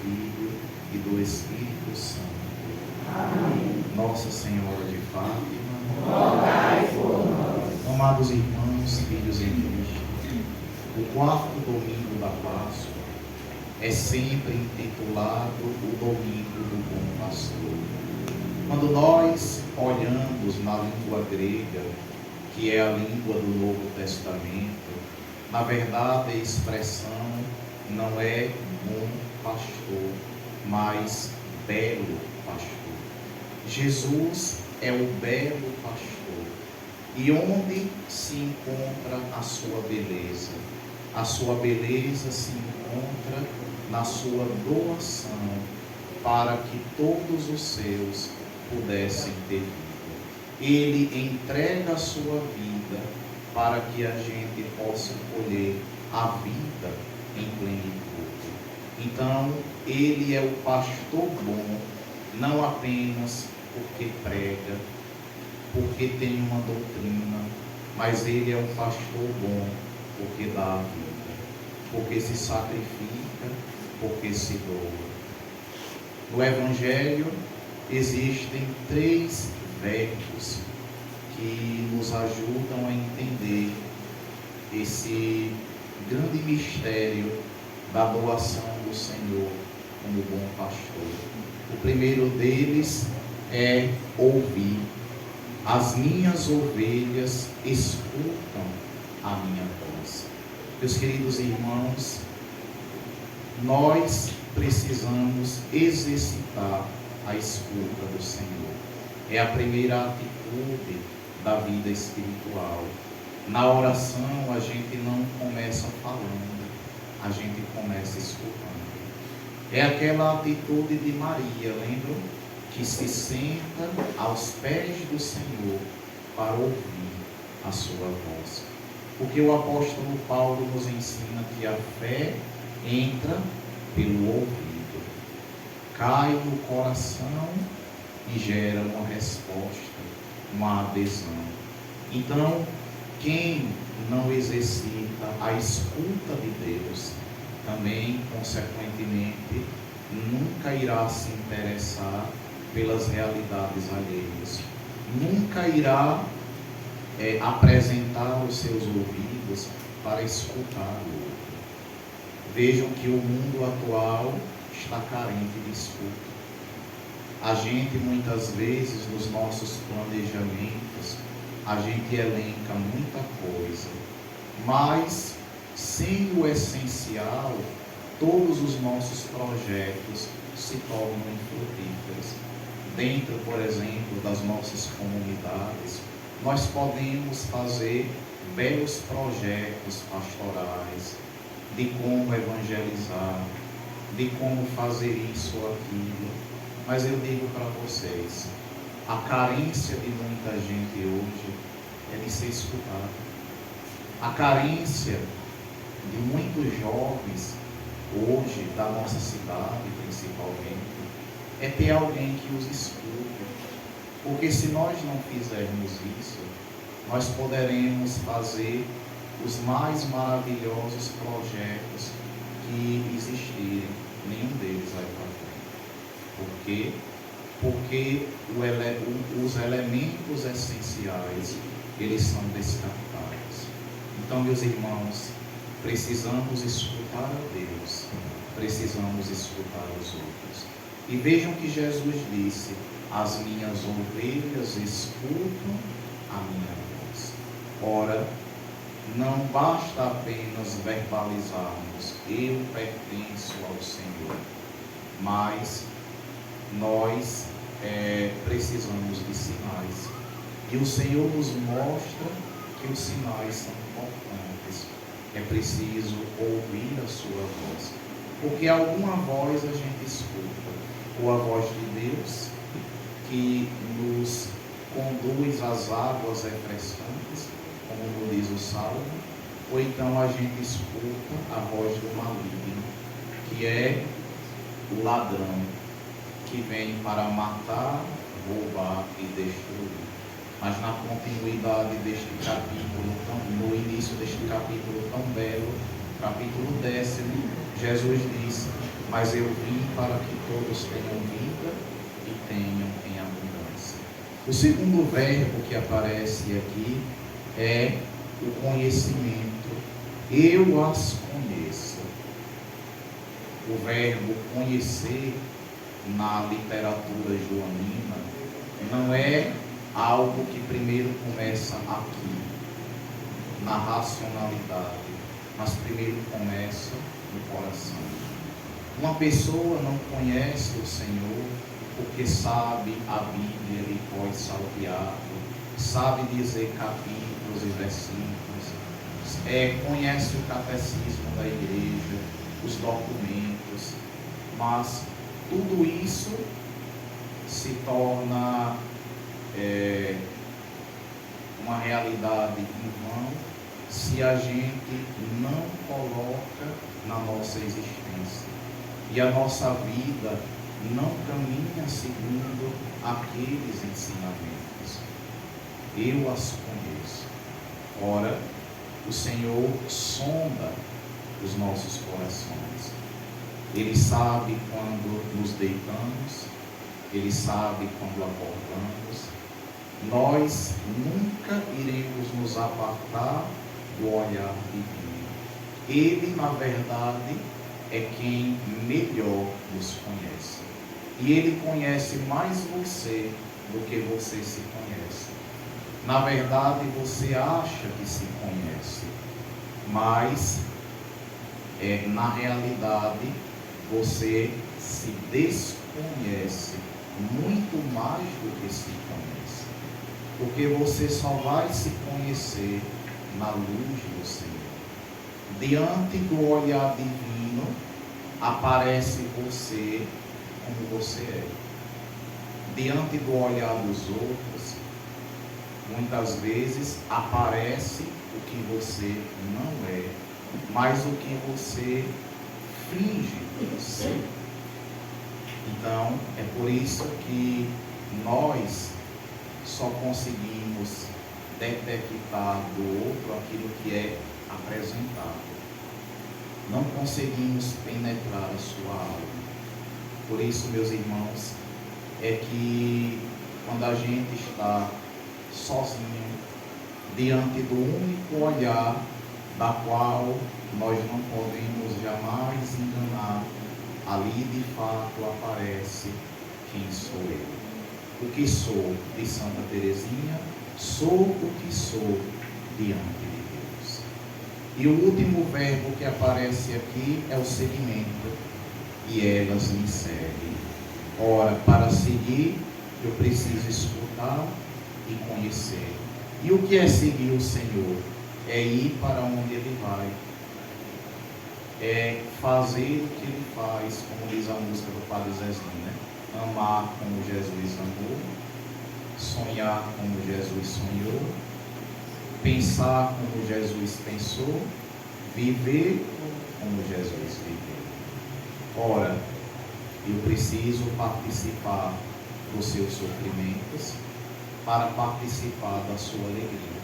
Filho e do Espírito Santo. Amém. Nossa Senhora de Fátima, Rogai por nós. amados irmãos, filhos em Cristo, o quarto domingo da Páscoa é sempre intitulado o Domingo do Bom Pastor. Quando nós olhamos na língua grega, que é a língua do Novo Testamento, na verdade a expressão não é bom pastor, mas belo pastor. Jesus é o belo pastor. E onde se encontra a sua beleza? A sua beleza se encontra na sua doação para que todos os seus pudessem ter vida. Ele entrega a sua vida para que a gente possa colher a vida em plenitude. Então, ele é o pastor bom, não apenas porque prega, porque tem uma doutrina, mas ele é um pastor bom porque dá a vida, porque se sacrifica, porque se doa. No Evangelho existem 3 verbos que nos ajudam a entender esse grande mistério da doação do Senhor como bom pastor. O primeiro deles é ouvir. As minhas ovelhas escutam a minha voz. Meus queridos irmãos, nós precisamos exercitar a escuta do Senhor. É a primeira atitude da vida espiritual. Na oração a gente não começa falando, a gente começa escutando. É aquela atitude de Maria, lembram? Que se senta aos pés do Senhor para ouvir a sua voz. Porque o apóstolo Paulo nos ensina que a fé entra pelo ouvido, cai no coração e gera uma resposta, uma adesão. Então, quem não exercita a escuta de Deus, também, consequentemente, nunca irá se interessar pelas realidades alheias, nunca irá apresentar os seus ouvidos para escutar o outro. Vejam que o mundo atual está carente de escuta. A gente muitas vezes nos nossos planejamentos, a gente elenca muita coisa, mas sem o essencial, todos os nossos projetos se tornam infrutíferos. Dentro, por exemplo, das nossas comunidades, nós podemos fazer belos projetos pastorais de como evangelizar, de como fazer isso ou aquilo. Mas eu digo para vocês, a carência de muita gente hoje é de ser escutado. A carência de muitos jovens hoje, da nossa cidade principalmente, é ter alguém que os escute. Porque se nós não fizermos isso, nós poderemos fazer os mais maravilhosos projetos que existirem, nenhum deles vai para frente. Por quê? Porque os elementos essenciais, eles são descartáveis. Então, meus irmãos, precisamos escutar a Deus, precisamos escutar os outros. E vejam que Jesus disse: as minhas ovelhas escutam a minha voz. Ora, não basta apenas verbalizarmos, eu pertenço ao Senhor, mas nós precisamos de sinais. E o Senhor nos mostra que os sinais são importantes. É preciso ouvir a sua voz, porque alguma voz a gente escuta, ou a voz de Deus, que nos conduz às águas refrescantes, como diz o Salmo, ou então a gente escuta a voz do maligno, que é o ladrão, que vem para matar, roubar e destruir. Mas na continuidade deste capítulo, no início deste capítulo tão belo, capítulo 10, Jesus diz: mas eu vim para que todos tenham vida e tenham em abundância. O segundo verbo que aparece aqui é o conhecimento. Eu as conheço. O verbo conhecer na literatura joanina não é algo que primeiro começa aqui, na racionalidade, mas primeiro começa no coração. Uma pessoa não conhece o Senhor porque sabe a Bíblia de cor salteado, sabe dizer capítulos e versículos, conhece o catecismo da igreja, os documentos, mas tudo isso se torna uma realidade em vão se a gente não coloca na nossa existência e a nossa vida não caminha segundo aqueles ensinamentos. Eu as conheço. Ora, o Senhor sonda os nossos corações. Ele sabe quando nos deitamos, Ele sabe quando acordamos. Nós nunca iremos nos apartar do olhar divino. Ele, na verdade, é quem melhor nos conhece. E Ele conhece mais você do que você se conhece. Na verdade, você acha que se conhece, mas na realidade você se desconhece muito mais do que se conhece. Porque você só vai se conhecer na luz do Senhor. Diante do olhar divino, aparece você como você é. Diante do olhar dos outros, muitas vezes aparece o que você não é, mas o que você finge ser. Então, é por isso que nós só conseguimos detectar do outro aquilo que é apresentado. Não conseguimos penetrar a sua alma. Por isso, meus irmãos, é que quando a gente está sozinho, diante do único olhar da qual nós não podemos jamais enganar, ali de fato aparece quem sou eu. O que sou de Santa Teresinha, sou o que sou diante de Deus. E o último verbo que aparece aqui é o seguimento. E elas me seguem. Ora, para seguir, eu preciso escutar e conhecer. E o que é seguir o Senhor? É ir para onde Ele vai. É fazer o que Ele faz, como diz a música do Padre Zezinho, né? Amar como Jesus amou, sonhar como Jesus sonhou, pensar como Jesus pensou, viver como Jesus viveu. Ora, eu preciso participar dos seus sofrimentos para participar da sua alegria.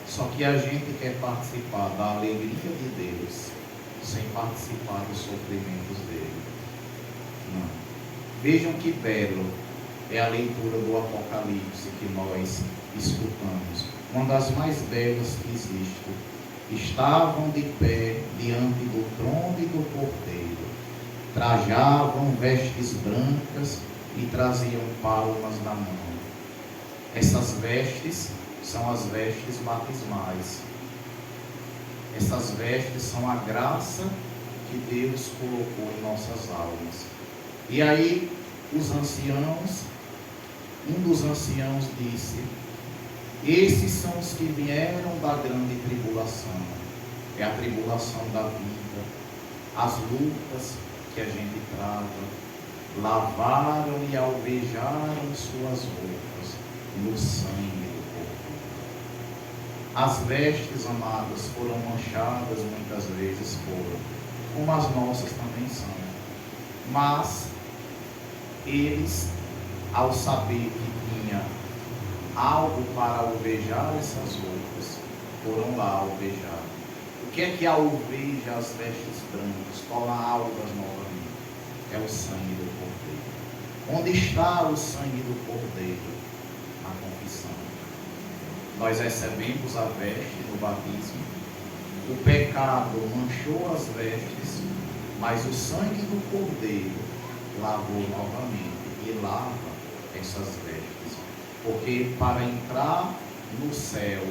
Só que a gente quer participar da alegria de Deus sem participar dos sofrimentos dele. Não. Vejam que belo é a leitura do Apocalipse que nós escutamos. Uma das mais belas que existe. Estavam de pé diante do trono e do cordeiro. Trajavam vestes brancas e traziam palmas na mão. Essas vestes são as vestes batismais. Essas vestes são a graça que Deus colocou em nossas almas. E aí, um dos anciãos disse: esses são os que vieram da grande tribulação. É a tribulação da vida, as lutas que a gente trava, lavaram e alvejaram suas roupas no sangue do Cordeiro. As vestes, amadas, foram manchadas muitas vezes, como as nossas também são. Mas eles, ao saber que tinha algo para alvejar essas roupas, foram lá alvejar. O que é que alveja as vestes brancas, torna alvas novamente? É o sangue do Cordeiro. Onde está o sangue do Cordeiro? Na confissão. Nós recebemos a veste no batismo. O pecado manchou as vestes, mas o sangue do Cordeiro lavou novamente e lava essas vestes. Porque para entrar no céu,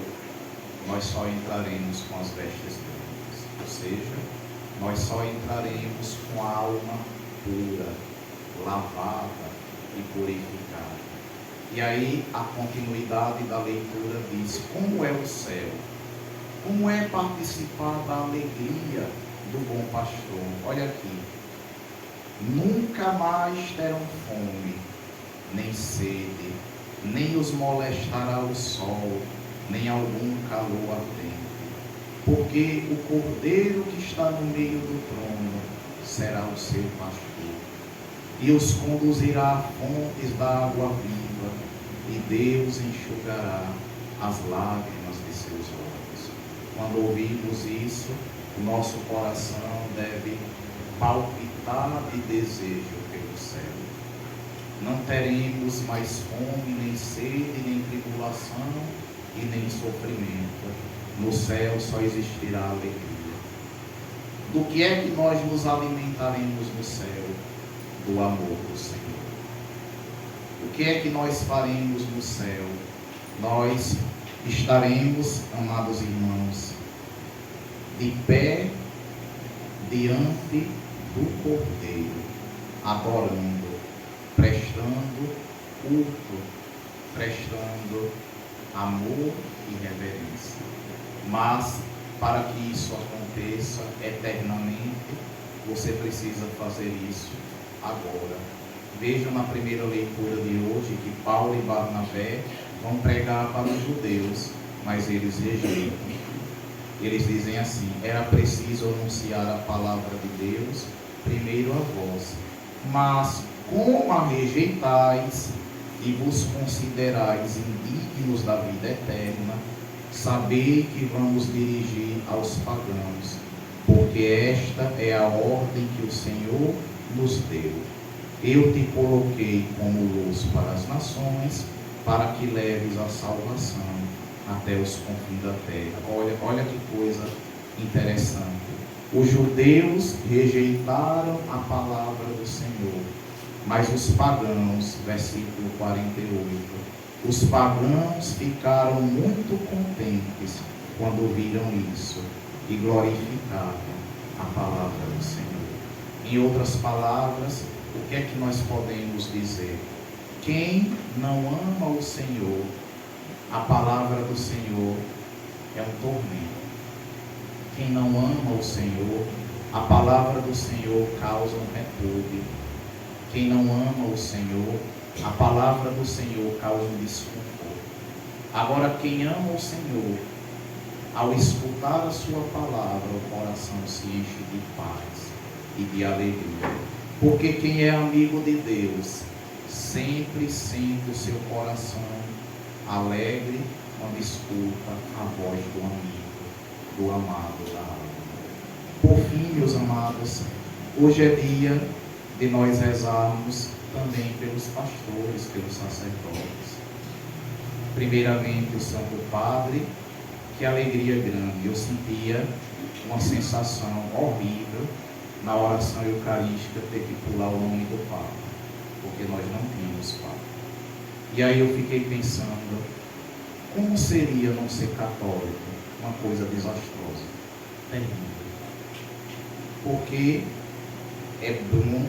nós só entraremos com as vestes brancas. Ou seja, nós só entraremos com a alma pura, lavada e purificada. E aí a continuidade da leitura diz: como é o céu? Como é participar da alegria do bom pastor? Olha aqui. Nunca mais terão fome, nem sede, nem os molestará o sol, nem algum calor ardente. Porque o Cordeiro que está no meio do trono será o seu pastor, e os conduzirá a fontes da água viva, e Deus enxugará as lágrimas de seus olhos. Quando ouvimos isso, o nosso coração deve palpitar de desejo pelo céu. Não teremos mais fome, nem sede, nem tribulação e nem sofrimento. No céu só existirá alegria. Do que é que nós nos alimentaremos no céu? Do amor do Senhor. O que é que nós faremos no céu? Nós estaremos, amados irmãos, de pé diante do Cordeiro, adorando, prestando culto, prestando amor e reverência. Mas, para que isso aconteça eternamente, você precisa fazer isso agora. Vejam na primeira leitura de hoje que Paulo e Barnabé vão pregar para os judeus, mas eles rejeitam. Eles dizem assim: era preciso anunciar a palavra de Deus primeiro a vós, mas como a rejeitais e vos considerais indignos da vida eterna, sabei que vamos dirigir aos pagãos, porque esta é a ordem que o Senhor nos deu. Eu te coloquei como luz para as nações, para que leves a salvação até os confins da terra. Olha que coisa interessante. Os judeus rejeitaram a palavra do Senhor, mas os pagãos, versículo 48, os pagãos ficaram muito contentes quando viram isso e glorificaram a palavra do Senhor. Em outras palavras, o que é que nós podemos dizer? Quem não ama o Senhor, a palavra do Senhor é um tormento. Quem não ama o Senhor, a palavra do Senhor causa um repúdio. Quem não ama o Senhor, a palavra do Senhor causa um desconforto. Agora, quem ama o Senhor, ao escutar a sua palavra, o coração se enche de paz e de alegria. Porque quem é amigo de Deus sempre sente o seu coração alegre quando escuta a voz do amigo, do amado da alma. Por fim, meus amados, hoje é dia de nós rezarmos também pelos pastores, pelos sacerdotes. Primeiramente, o Santo Padre, que alegria grande. Eu sentia uma sensação horrível na oração eucarística ter que pular o nome do Papa, porque nós não tínhamos Papa. E aí eu fiquei pensando, como seria não ser católico? Uma coisa desastrosa, terrível. Porque é bom,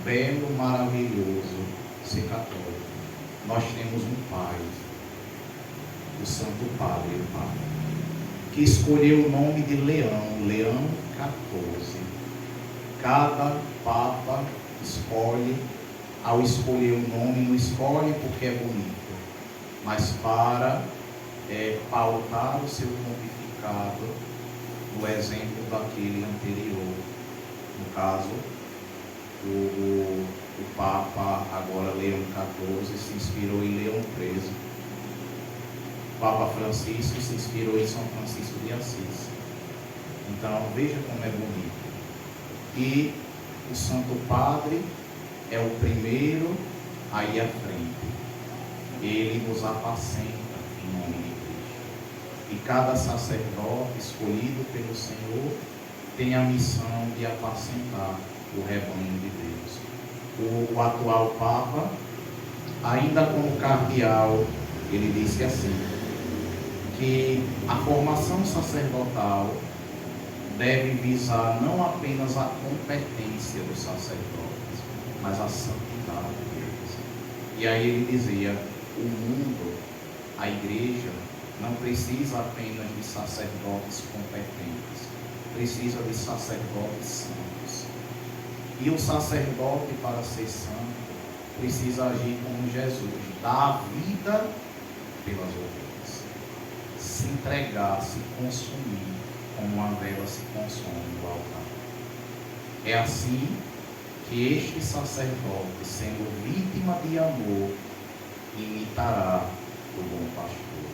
belo, maravilhoso ser católico. Nós temos um Pai, o Santo Padre, o Papa, que escolheu o nome de Leão, Leão XIV. Cada Papa escolhe, ao escolher o nome, não escolhe porque é bonito, mas para pautar o seu pontificado no exemplo daquele anterior. No caso, o Papa, agora Leão XIV, se inspirou em Leão XIII. O Papa Francisco se inspirou em São Francisco de Assis. Então, veja como é bonito. E o Santo Padre é o primeiro a ir à frente. Ele nos apacenta em nome de Cristo. E cada sacerdote escolhido pelo Senhor tem a missão de apacentar o rebanho de Deus. O atual Papa, ainda como cardeal, ele disse assim, que a formação sacerdotal deve visar não apenas a competência dos sacerdotes, mas a santidade deles. E aí ele dizia, o mundo, a igreja, não precisa apenas de sacerdotes competentes, precisa de sacerdotes santos. E o sacerdote, para ser santo, precisa agir como Jesus, dar a vida pelas ovelhas, se entregar, se consumir, como uma vela se consome no altar. É assim que este sacerdote, sendo vítima de amor, imitará o bom pastor.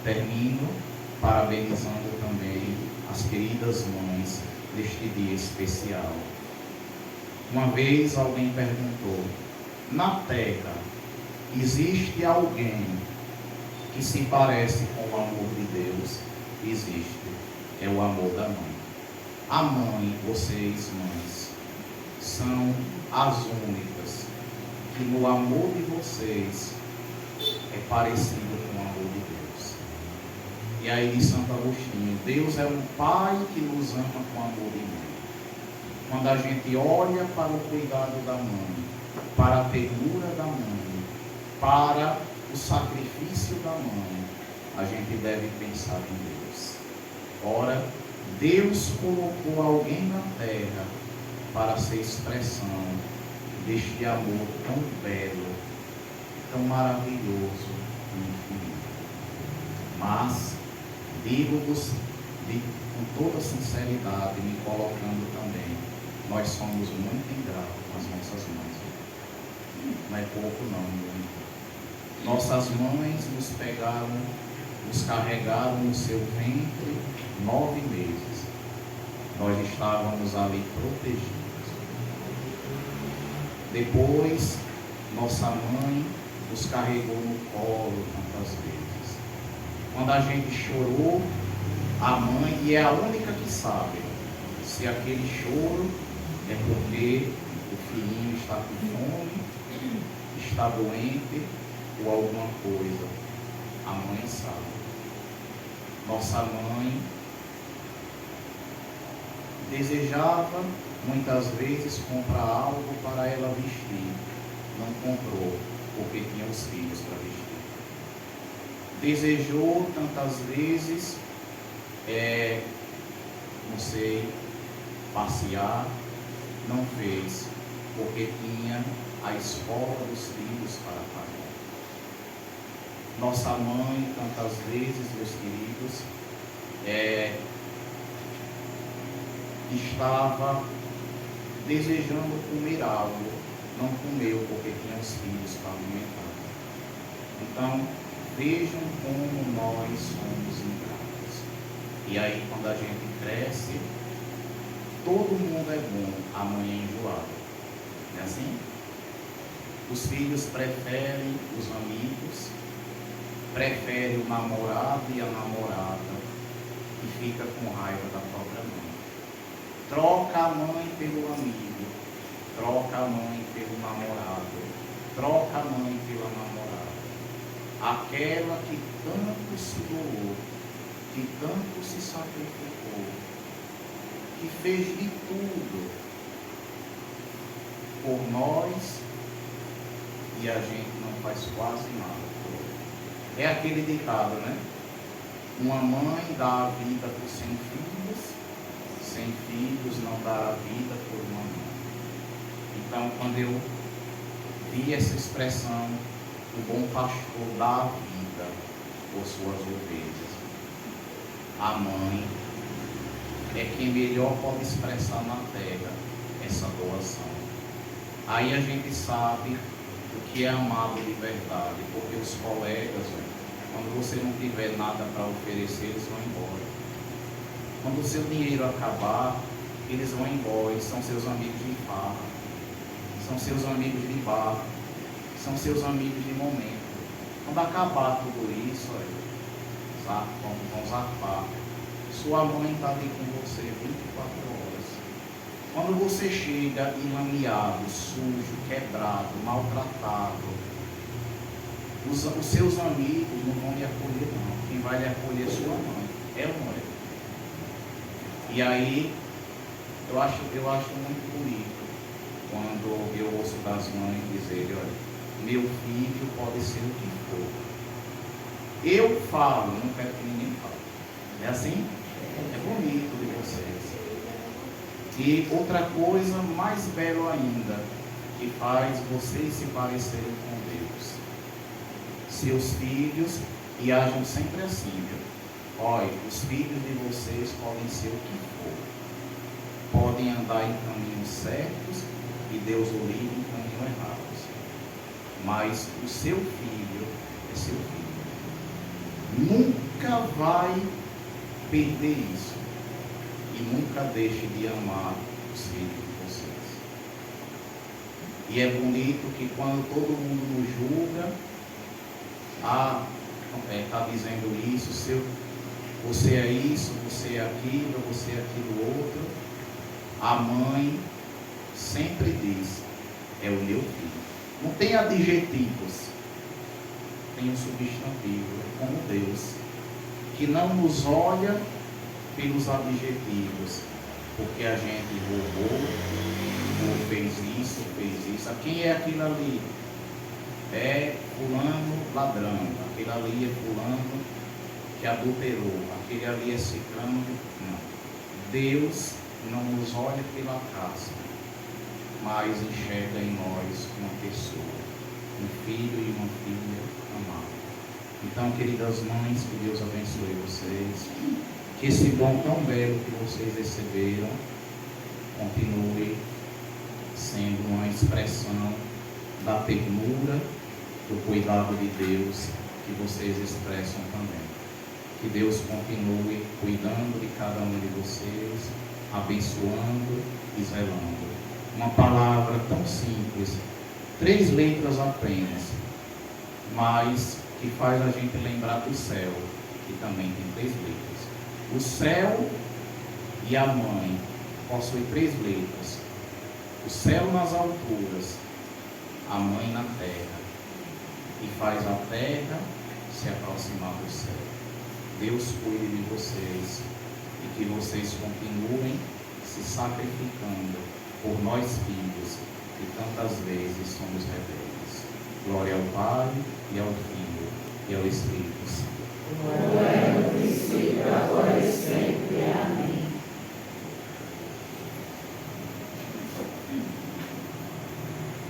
Termino parabenizando também as queridas mães deste dia especial. Uma vez alguém perguntou, na Terra existe alguém que se parece com o amor de Deus? Existe. É o amor da mãe. A mãe, vocês mães, são as únicas que no amor de vocês é parecido com o amor de Deus. E aí diz Santo Agostinho, Deus é um pai que nos ama com amor de mãe. Quando a gente olha para o cuidado da mãe, para a ternura da mãe, para o sacrifício da mãe, a gente deve pensar em Deus. Ora, Deus colocou alguém na terra para ser expressão deste amor tão belo, tão maravilhoso e infinito. Mas, digo-vos com toda sinceridade, me colocando também, nós somos muito ingratos com as nossas mães. Não é pouco não, muito. Nossas mães nos pegaram, nos carregaram no seu ventre 9 meses. Nós estávamos ali protegidos. Depois, nossa mãe nos carregou no colo tantas vezes. Quando a gente chorou, a mãe, e é a única que sabe, se aquele choro é porque o filhinho está com fome, está doente ou alguma coisa. A mãe sabe. Nossa mãe desejava muitas vezes comprar algo para ela vestir. Não comprou, porque tinha os filhos para vestir. Desejou tantas vezes, passear, não fez, porque tinha a escola dos filhos para pagar. Nossa mãe, tantas vezes, meus queridos, estava desejando comer algo, não comeu porque tinha os filhos para alimentar. Então, vejam como nós somos ingratos. E aí, quando a gente cresce, todo mundo é bom, a mãe é enjoada. Não é assim? Os filhos preferem os amigos, preferem o namorado e a namorada e fica com raiva da própria mãe. Troca a mãe pelo amigo, troca a mãe pelo namorado, troca a mãe pela namorada. Aquela que tanto se doou, que tanto se sacrificou, que fez de tudo por nós e a gente não faz quase nada. É aquele ditado, né? Uma mãe dá a vida por 100 filhos, 100 filhos não dá a vida por uma mãe. Então, quando eu vi essa expressão, o bom pastor dá a vida por suas ovelhas, a mãe é quem melhor pode expressar na terra essa doação. Aí a gente sabe o que é amado de verdade, porque os colegas, quando você não tiver nada para oferecer, eles vão embora. Quando o seu dinheiro acabar, eles vão embora, eles são seus amigos de farra, são seus amigos de bar, são seus amigos de momento. Quando acabar tudo isso, vão zarpar. Sua mãe está ali com você 24 horas. Quando você chega enlameado, sujo, quebrado, maltratado, os seus amigos não vão lhe acolher, não. Quem vai lhe acolher é sua mãe. É ou não é? E aí, eu acho muito bonito quando eu ouço das mães dizerem: olha, meu filho pode ser o que for. Eu falo, não quero que ninguém fale. É assim? É bonito de vocês. E outra coisa mais bela ainda, que faz vocês se parecerem com Deus. Seus filhos, e ajam sempre assim, viu? Olha, os filhos de vocês podem ser o que for. Podem andar em caminhos certos e Deus o livre em caminhos errados. Mas o seu filho é seu filho. Nunca vai perder isso. E nunca deixe de amar os filhos de vocês. E é bonito que quando todo mundo nos julga, está dizendo isso, você é isso, você é aquilo, você é aquilo outro. A mãe sempre diz: é o meu filho. Não tem adjetivos, tem um substantivo, como Deus, que não nos olha pelos adjetivos, porque a gente roubou, ou fez isso. Quem é aquilo ali? É fulano ladrão, aquele ali é fulano que adulterou, aquele ali é ciclano. Não. Deus não nos olha pela casca, mas enxerga em nós uma pessoa, um filho e uma filha amada. Então, queridas mães, que Deus abençoe vocês, que esse dom tão belo que vocês receberam continue sendo uma expressão da ternura, do cuidado de Deus que vocês expressam também. Que Deus continue cuidando de cada um de vocês, abençoando e zelando. Uma palavra tão simples, 3 letras apenas, mas que faz a gente lembrar do céu, que também tem 3 letras. O céu e a mãe possuem 3 letras. O céu nas alturas, a mãe na terra, e faz a terra se aproximar do céu. Deus cuide de vocês e que vocês continuem se sacrificando por nós filhos, que tantas vezes somos rebeldes. Glória ao Pai, e ao Filho, e ao Espírito Santo.